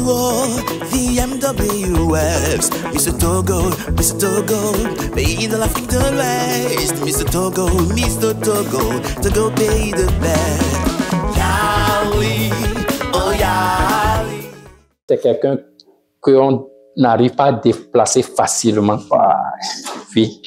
all the MWFs. Mr. Togo, pay de l'Afrique de l'Ouest. Mr. Togo, Togo pays de paix. Yali, oh Yali. C'est quelqu'un qu'on n'arrive pas à déplacer facilement. Oui,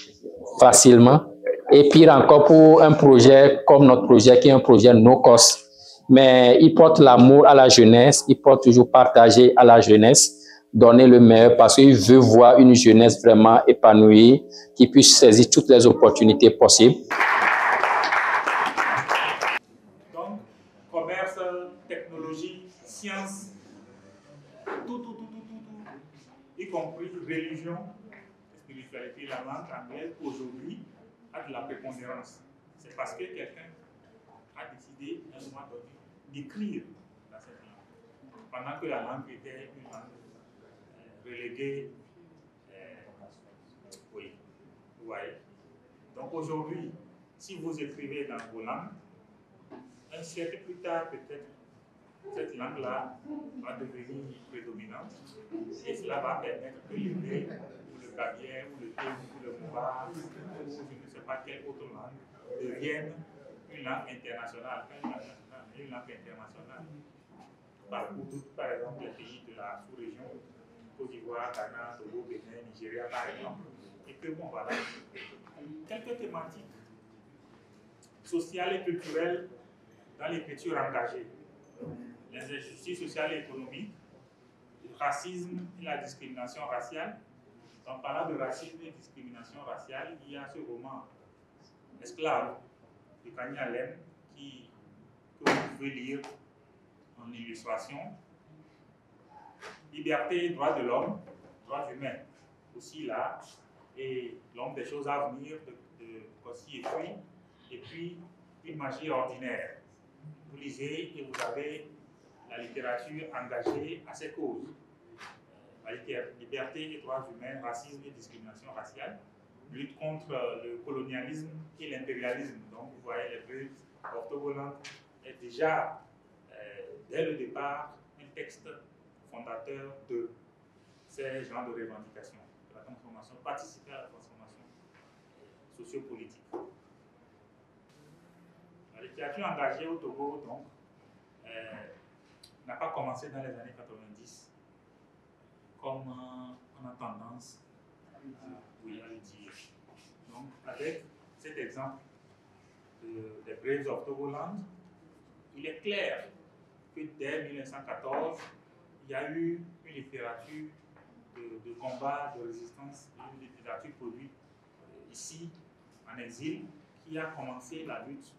facilement. Et pire encore pour un projet comme notre projet, qui est un projet no-cost. Mais il porte l'amour à la jeunesse, il porte toujours partager à la jeunesse, donner le meilleur parce qu'il veut voir une jeunesse vraiment épanouie, qui puisse saisir toutes les opportunités possibles. Donc, commerce, technologie, science, tout, y compris religion, spiritualité, la langue anglaise, aujourd'hui, a de la prépondérance. C'est parce que quelqu'un a décidé, à un moment donné, d'écrire dans cette langue. Pendant que la langue était une langue reléguée, oui, vous voyez. Donc aujourd'hui, si vous écrivez dans vos langues, un siècle plus tard, peut-être, cette langue-là va devenir prédominante et cela va permettre que le lait, ou le caviar, ou le thé, ou le moba, ou je ne sais pas quelle autre langue devienne une langue internationale, pas une langue nationale, mais une langue internationale. Par exemple, les pays de la sous-région, Côte d'Ivoire, Ghana, Togo, Bénin, Nigeria, par exemple, et que bon, voilà, quelques thématiques sociales et culturelles dans l'écriture engagée. Les injustices sociales et économiques, le racisme et la discrimination raciale. En parlant de racisme et discrimination raciale, il y a ce roman Esclave de Kanye Allen que vous pouvez lire en illustration. Liberté et droits de l'homme, droits humains aussi là, et l'homme des choses à venir de Kossi et puis une magie ordinaire. Vous lisez et vous avez la littérature engagée à ces causes. La liberté et droits humains, racisme et discrimination raciale, lutte contre le colonialisme et l'impérialisme. Donc vous voyez, les Braves of Togoland est déjà, dès le départ, un texte fondateur de ces genres de revendications, de la transformation, participer à la transformation sociopolitique. La littérature engagée au Togo, donc, n'a pas commencé dans les années 90, comme on a tendance à le dire. Donc, avec cet exemple des Braves of Togoland, il est clair que dès 1914, il y a eu une littérature de combat, de résistance, une littérature produite ici, en exil, qui a commencé la lutte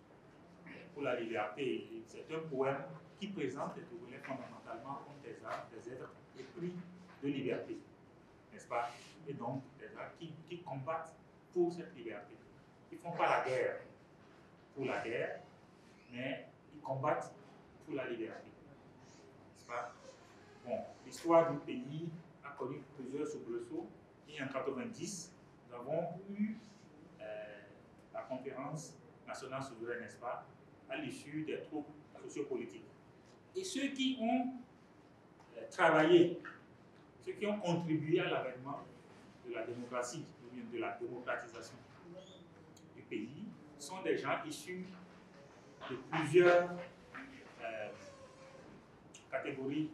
pour la liberté. C'est un poème qui présente les Togolais fondamentalement comme des êtres épris de liberté, n'est-ce pas? Et donc, des êtres qui combattent pour cette liberté. Ils ne font pas la guerre pour la guerre, mais ils combattent pour la liberté, n'est-ce pas? Bon, l'histoire du pays a connu plusieurs soubresauts, et en 1990, nous avons eu la conférence nationale souveraine, n'est-ce pas, à l'issue des troubles sociopolitiques. Et ceux qui ont travaillé, ceux qui ont contribué à l'avènement de la démocratie, de la démocratisation du pays, sont des gens issus de plusieurs catégories,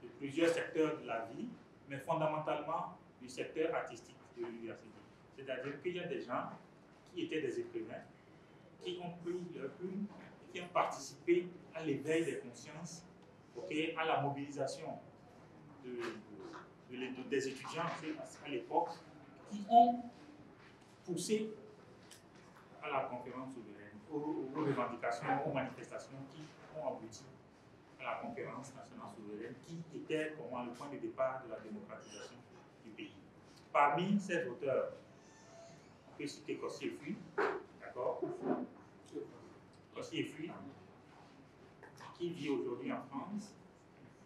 de plusieurs secteurs de la vie, mais fondamentalement du secteur artistique de l'université. C'est-à-dire qu'il y a des gens qui étaient des écrivains, qui ont pris leur plume et qui ont participé à l'éveil des consciences, à la mobilisation des étudiants à l'époque, qui ont poussé à la conférence souveraine, aux revendications, aux manifestations qui ont abouti à la conférence nationale souveraine, qui était pour moi le point de départ de la démocratisation du pays. Parmi ces auteurs, on peut citer Kossi Efui, d'accord, Kossi Efui, qui vit aujourd'hui en France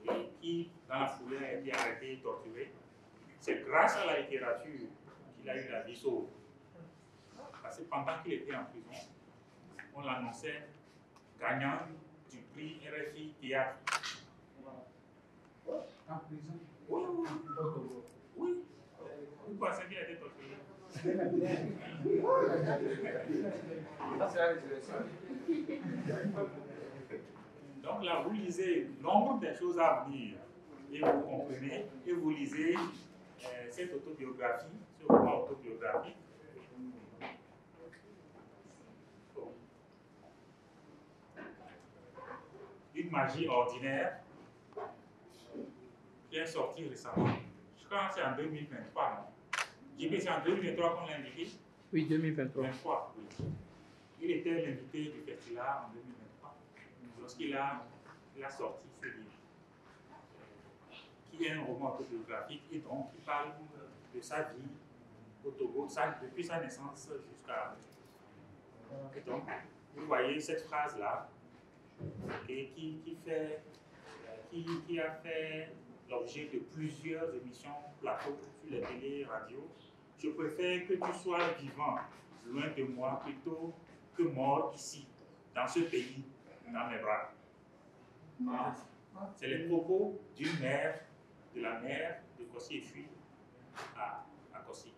et qui, dans la foulée, a été arrêté et torturé. C'est grâce à la littérature qu'il a eu la vie sauve. Parce que pendant qu'il était en prison, on l'annonçait gagnant du prix RFI Théâtre. En prison? Oui, oui. Oui. Vous pensez qu'il a été torturé? Ça, c'est la résurrection. Donc là, vous lisez nombre de choses à venir et vous comprenez, et vous lisez cette autobiographie, ce roman autobiographique. Une magie ordinaire qui est sortie récemment. Je crois que c'est en 2023, non? JP, c'est en 2023 qu'on l'a indiqué? Oui, 2023. 2023, oui. Il était l'invité du festival en 2023, lorsqu'il a sorti ce livre, qui est un roman autobiographique et donc qui parle de sa vie au Togo, depuis sa naissance jusqu'à... Et donc, vous voyez cette phrase-là, qui a fait l'objet de plusieurs émissions plateaux sur les télé, radio. Je préfère que tu sois vivant loin de moi plutôt que mort ici, dans ce pays, dans mes bras. C'est les propos d'une mère, de la mère de Kossi Efui à Kossi.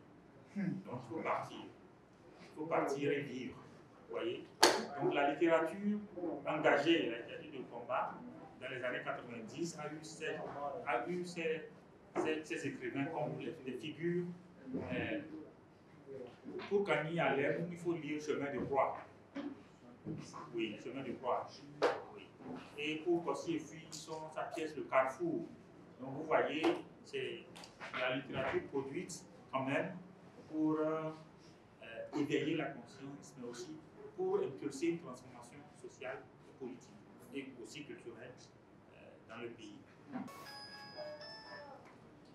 Donc il faut partir. Il faut partir et vivre. Vous voyez? Donc la littérature engagée, la littérature de combat, dans les années 90, a eu ces écrivains comme des figures. Pour Kani Alem, il faut lire Chemin de Croix. Oui, Chemin de Croix. Oui. Et pour Kossi Efui, sa pièce Le Carrefour. Donc vous voyez, c'est la littérature produite quand même pour éveiller la conscience, mais aussi pour impulser une transformation sociale et politique, et aussi culturelle dans le pays.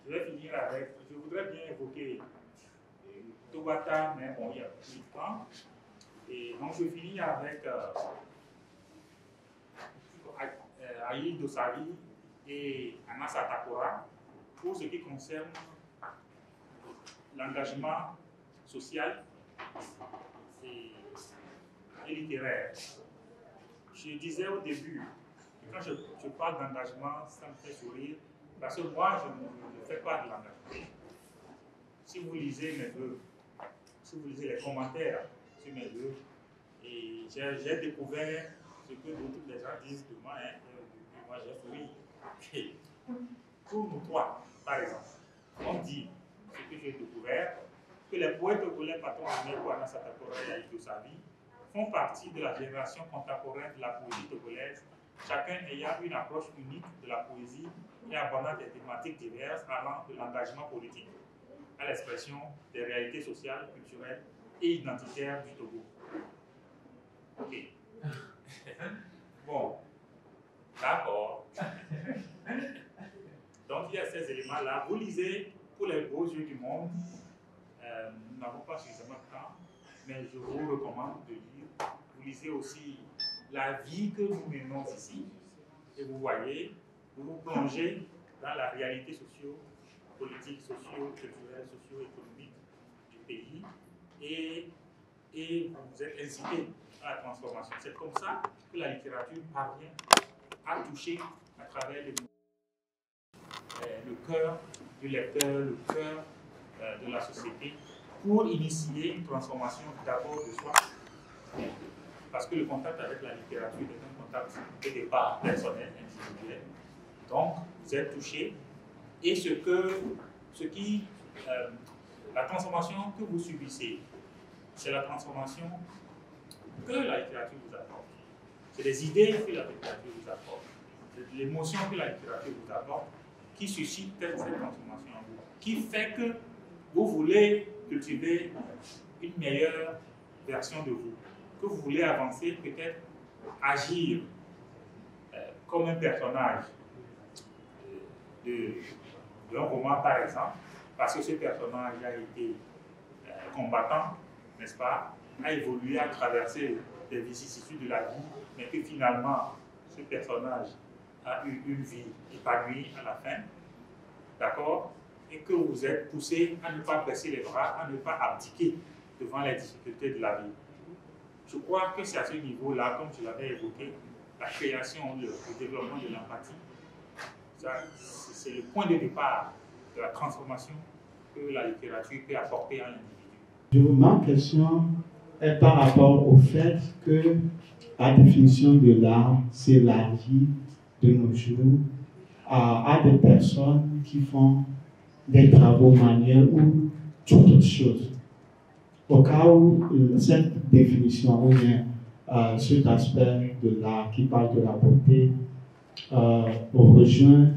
Je vais finir avec, je voudrais bien évoquer Tobata, mais bon, il y a plus de temps. Et donc je finis avec Aïe Dossari et Anna Satakora pour ce qui concerne l'engagement social et littéraire. Je disais au début, quand je parle d'engagement, ça me fait sourire, parce que moi, je ne fais pas de l'engagement. Si vous lisez mes œuvres, si vous lisez les commentaires sur mes œuvres, et j'ai découvert ce que beaucoup de gens disent de moi, hein, moi j'ai souri. Pour nous trois, par exemple, on dit ce que j'ai découvert, que les poètes togolais patrons de Neko, Anna Satakora et Aïe Dossari font partie de la génération contemporaine de la poésie togolaise, chacun ayant une approche unique de la poésie et abordant des thématiques diverses allant de l'engagement politique à l'expression des réalités sociales, culturelles et identitaires du Togo. Ok. Bon. D'accord. Donc il y a ces éléments-là. Vous lisez pour les beaux yeux du monde. Nous n'avons pas suffisamment de temps, mais je vous recommande de lire. Vous lisez aussi la vie que nous menons ici. Et vous voyez, vous vous plongez dans la réalité socio-politique, socio-culturelle, socio-économique du pays. Et vous êtes incité à la transformation. C'est comme ça que la littérature parvient à toucher à travers le cœur du lecteur, le cœur de la société, pour initier une transformation d'abord de soi. Parce que le contact avec la littérature est un contact de départ personnel, individuel. Donc, vous êtes touché. Et la transformation que vous subissez, c'est la transformation que la littérature vous apporte. C'est les idées que la littérature vous apporte. C'est l'émotion que la littérature vous apporte qui suscite cette transformation en vous. Qui fait que vous voulez cultiver une meilleure version de vous. Que vous voulez avancer, peut-être agir comme un personnage d'un roman, par exemple, parce que ce personnage a été combattant, n'est-ce pas, a évolué, a traversé des vicissitudes de la vie, mais que finalement, ce personnage a eu une vie épanouie à la fin, d'accord, et que vous êtes poussé à ne pas baisser les bras, à ne pas abdiquer devant les difficultés de la vie. Je crois que c'est à ce niveau-là, comme je l'avais évoqué, la création, le développement de l'empathie, c'est le point de départ de la transformation que la littérature peut apporter à l'individu. Ma question est par rapport au fait que la définition de l'art s'élargit de nos jours à des personnes qui font des travaux manuels ou toute autre chose. Au cas où cette définition ou bien cet aspect de l'art qui parle de la beauté rejoint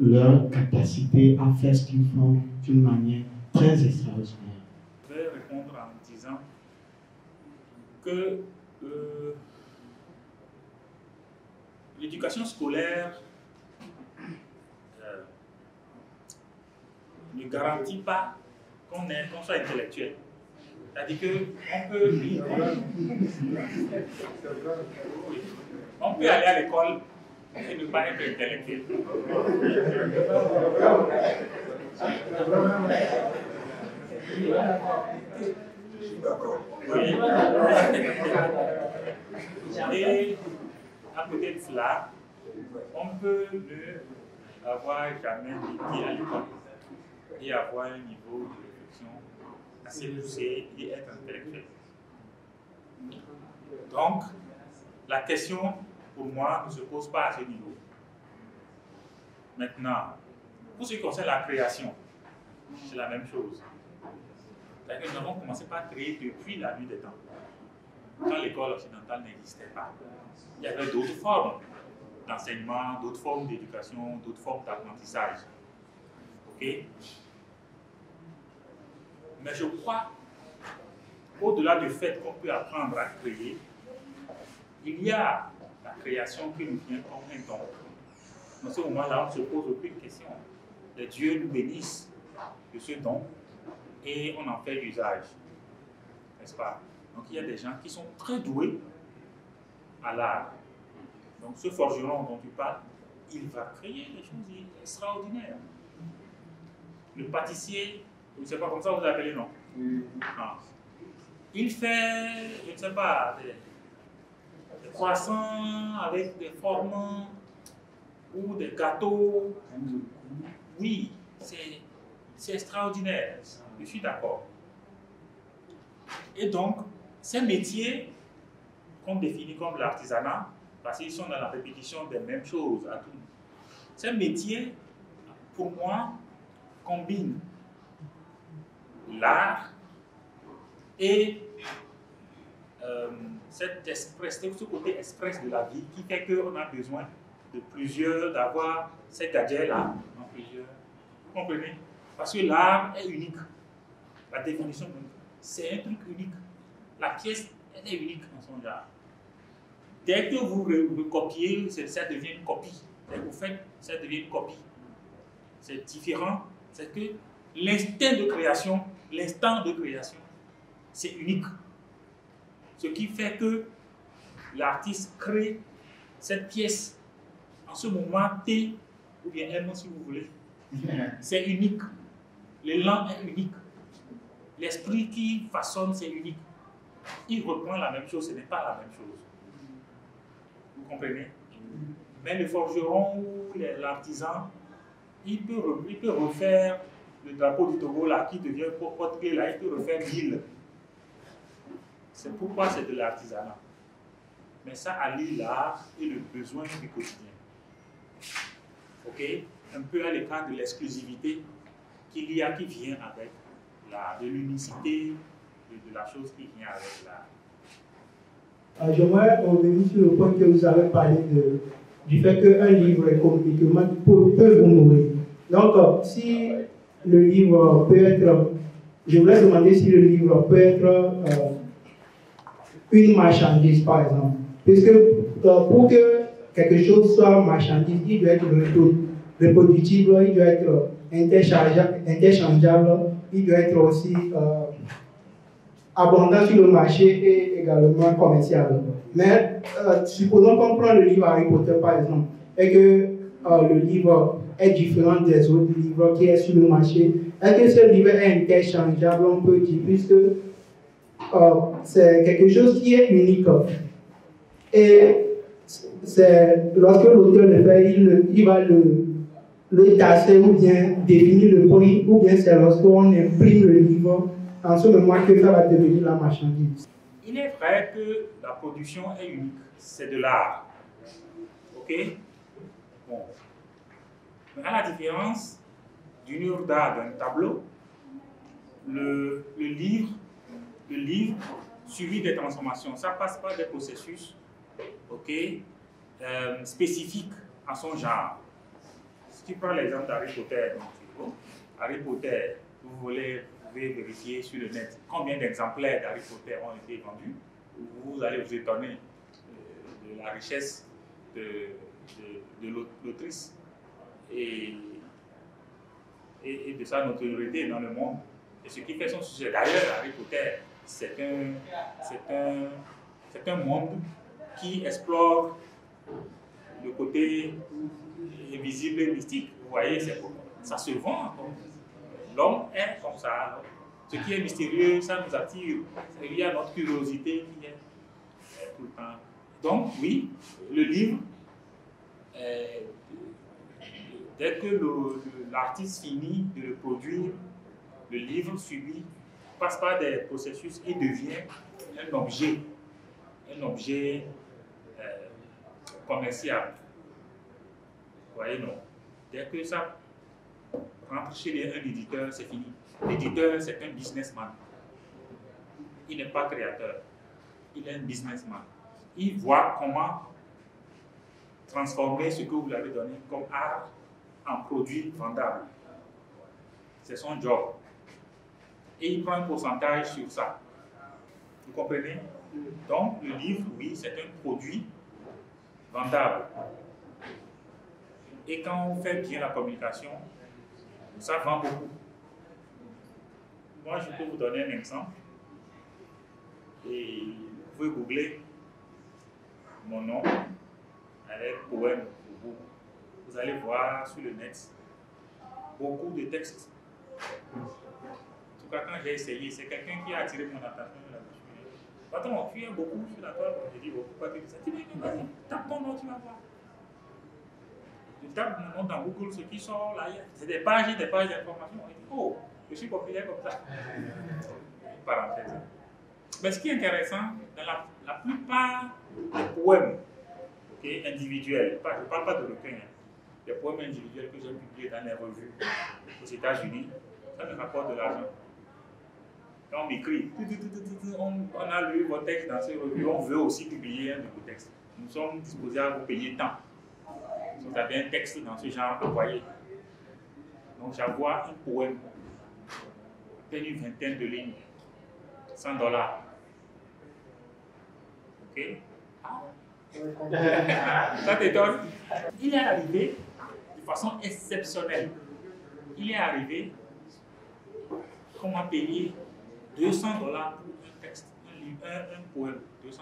leur capacité à faire ce qu'ils font d'une manière très extraordinaire. Je vais répondre en disant que l'éducation scolaire ne garantit pas qu'on soit intellectuel. C'est-à-dire qu'on peut aller à l'école et ne pas être intellectuel. Oui. Et à côté de cela, on peut ne avoir jamais été à l'école et avoir un niveau de réflexion assez poussé et être intellectuel. Donc, la question, pour moi, ne se pose pas à ce niveau. Maintenant, pour ce qui concerne la création, c'est la même chose. C'est-à-dire que nous avons commencé par créer depuis la nuit des temps, quand l'école occidentale n'existait pas. Il y avait d'autres formes d'enseignement, d'autres formes d'éducation, d'autres formes d'apprentissage. Ok? Mais je crois, au-delà du fait qu'on peut apprendre à créer, il y a la création qui nous vient comme un don. Dans ce moment-là, on ne se pose aucune question. Les dieux nous bénissent de ce don et on en fait usage. N'est-ce pas? Donc il y a des gens qui sont très doués à l'art. Donc ce forgeron dont tu parles, il va créer des choses extraordinaires. Le pâtissier, je ne sais pas, comme ça vous appelez, non? Ah. Il fait, je ne sais pas, des croissants avec des formes ou des gâteaux. Oui, c'est extraordinaire. Je suis d'accord. Et donc, ces métiers qu'on définit comme l'artisanat, parce qu'ils sont dans la répétition des mêmes choses à tout. Ces métiers, pour moi, combinent l'art et ce côté express de la vie qui fait qu'on a besoin de d'avoir ces gadgets-là en plusieurs. Vous comprenez? Parce que l'art est unique. La définition, c'est un truc unique. La pièce, elle est unique en son genre. Dès que vous recopiez, ça devient une copie. Dès que vous faites, ça devient une copie. C'est différent. C'est que l'instant de création, c'est unique. Ce qui fait que l'artiste crée cette pièce en ce moment T, ou bien M si vous voulez. C'est unique. L'élan est unique. L'esprit qui façonne, c'est unique. Il reprend la même chose, ce n'est pas la même chose. Vous comprenez? Mais le forgeron ou l'artisan, il peut refaire le drapeau du Togo là, qui devient porte-clés là, il peut refaire l'île. C'est pourquoi c'est de l'artisanat. Mais ça allie l'art et le besoin du quotidien. Ok? Un peu à l'écart de l'exclusivité qui vient avec l'art, de l'unicité de la chose qui vient avec l'art. J'aimerais revenir sur le point que vous avez parlé du fait qu'un livre est communiquement peut vous nourrir. Donc, si le livre peut être, je voulais demander si le livre peut être une marchandise, par exemple. Puisque pour que quelque chose soit marchandise, il doit être reproductible, il doit être interchangeable, il doit être aussi abondant sur le marché et également commercial. Mais supposons qu'on prend le livre Harry Potter par exemple, et que le livre est différent des autres livres qui sont sur le marché. Est-ce que ce livre est interchangeable, on peut dire, puisque c'est quelque chose qui est unique. Et lorsque l'auteur le fait, il va le tasser ou bien définir le prix, ou bien c'est lorsqu'on imprime le livre, en ce moment que ça va devenir la marchandise. Il est vrai que la production est unique, c'est de l'art. Ok? Bon. Mais à la différence d'une œuvre d'art, d'un tableau, le livre suivi des transformations, ça passe par des processus, ok, spécifiques à son genre. Si tu prends l'exemple d'Harry Potter, Harry Potter, vous pouvez vérifier sur le net combien d'exemplaires d'Harry Potter ont été vendus. Vous allez vous étonner de la richesse de l'autrice et de sa notoriété dans le monde. Et ce qui fait son succès. D'ailleurs, Harry Potter, c'est un monde qui explore le côté invisible et mystique. Vous voyez, ça se vend. L'homme est comme ça. Ce qui est mystérieux, ça nous attire. Il y a notre curiosité qui est tout le temps. Donc, oui, le livre, dès que l'artiste finit de le produire, le livre suivi passe par des processus et devient un objet commercial. Vous voyez, non? Dès que ça rentre chez un éditeur, c'est fini. L'éditeur, c'est un businessman. Il n'est pas créateur. Il est un businessman. Il voit comment transformer ce que vous lui avez donné comme art en produit vendable. C'est son job. Et il prend un pourcentage sur ça. Vous comprenez? Donc, le livre, oui, c'est un produit vendable. Et quand on fait bien la communication, ça vend beaucoup. Moi, je peux vous donner un exemple. Et vous pouvez googler mon nom avec poème. Vous allez voir sur le net beaucoup de textes. En tout cas, quand j'ai essayé, c'est quelqu'un qui a attiré mon attention là-dessus. Attends, tu es beaucoup sur la toile. J'ai dit, pourquoi tu dis ça? Tu dis, vas-y, tape ton nom, tu vas voir. Je tape mon nom dans Google, ce qui sort là, c'est des pages d'informations. On dit, oh, je suis populaire comme ça. Parenthèse. Mais ce qui est intéressant, dans la plupart des poèmes individuels, je ne parle pas de recueils, les poèmes individuels que j'ai publiés dans les revues aux États-Unis, ça me rapporte de l'argent. Quand on m'écrit, on a lu vos textes dans ces revues, on veut aussi publier un de vos textes. Nous sommes disposés à vous payer tant. Si vous avez un texte dans ce genre, envoyez. Donc j'envoie un poème, peut-être une vingtaine de lignes, $100. Ok? Ça t'étonne? Il est arrivé de façon exceptionnelle. Il est arrivé qu'on m'a payé $200 pour un texte, un poème, $200.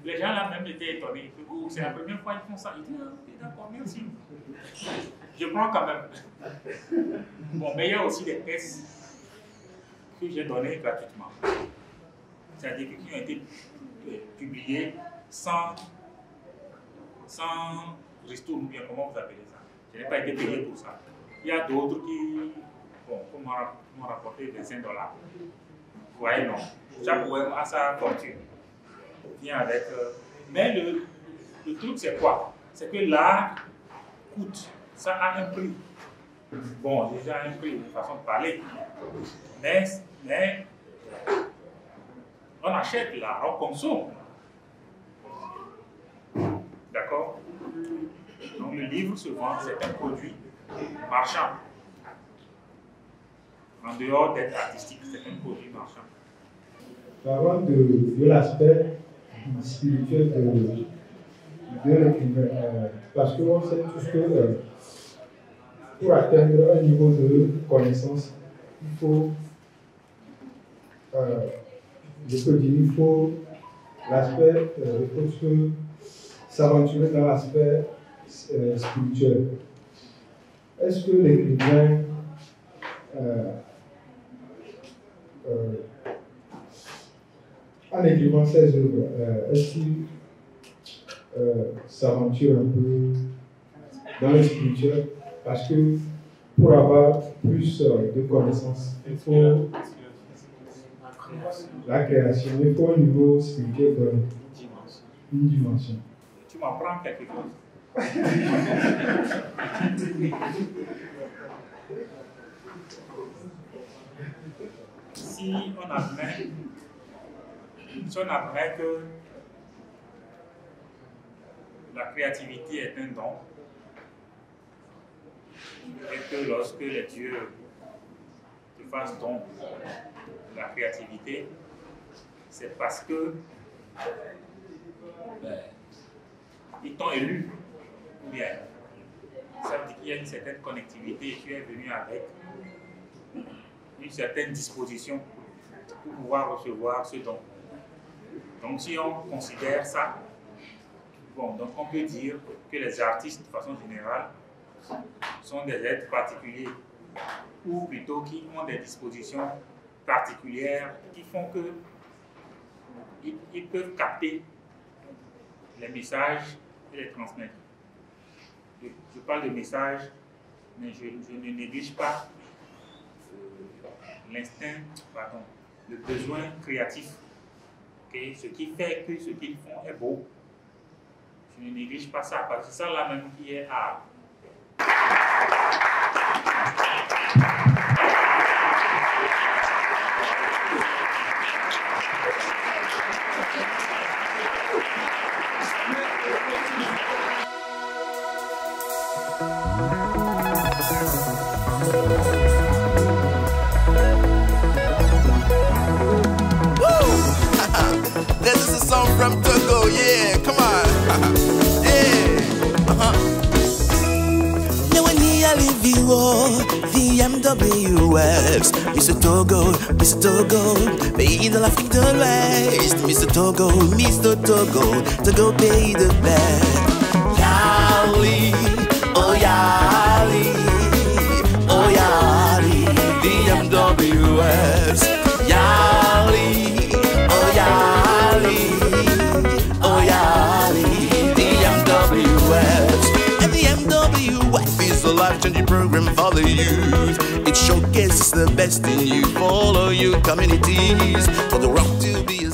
Les gens là même étaient étonnés. Oh, c'est la première fois qu'ils font ça. Ils disent, d'accord, merci. Je prends quand même. Bon, mais il y a aussi des textes que j'ai donnés gratuitement. C'est-à-dire qui ont été publiés sans ristourne, ou bien comment vous appelez ça. Je n'ai pas été payé pour ça. Il y a d'autres qui m'ont rapporté des $5. Vous voyez, non. Chaque poème a sa fortune. Vient avec. Mais le truc, c'est quoi? C'est que l'art coûte. Ça a un prix. Bon, déjà un prix, une façon de parler. Mais on achète l'art, on consomme. D'accord? Donc le livre se vend, c'est un produit marchand. En dehors d'être artistique, c'est un produit marchand. Parlons de l'aspect spirituel de l'écrivain. Parce qu'on sait tous que pour atteindre un niveau de connaissance, il faut, je peux dire, il faut s'aventurer dans l'aspect spirituel. Est-ce que l'écrivain en écrivant ses œuvres, est-ce qu'il s'aventure un peu dans le spirituel, parce que pour avoir plus de connaissances, il faut la création, il faut un niveau spirituel donné, une dimension. Tu m'apprends quelque chose. Si on admet que la créativité est un don, et que lorsque les dieux te fassent don de la créativité, c'est parce que ils t'ont élu, ou bien ça veut dire qu'il y a une certaine connectivité et tu es venu avec une certaine disposition pour pouvoir recevoir ce don. Donc si on considère ça, bon, donc on peut dire que les artistes, de façon générale, sont des êtres particuliers, ou plutôt qui ont des dispositions particulières qui font que ils peuvent capter les messages et les transmettre. Je parle de messages, mais je ne néglige pas l'instinct, pardon, le besoin créatif. Okay? Ce qui fait que ce qu'ils font est beau. Je ne néglige pas ça, parce que c'est ça là même qui est art. This is a song from Togo, yeah, come on. Yeah, Now when I leave you all, the MWFs, Mr. Togo, pay the laughing the rest. Mr. Togo, Togo pay the best. Yali, oh Yali, oh Yali, the MWFs, Yali. It's a life-changing program for the youth. It showcases the best in you, follow your communities, for the rock to be a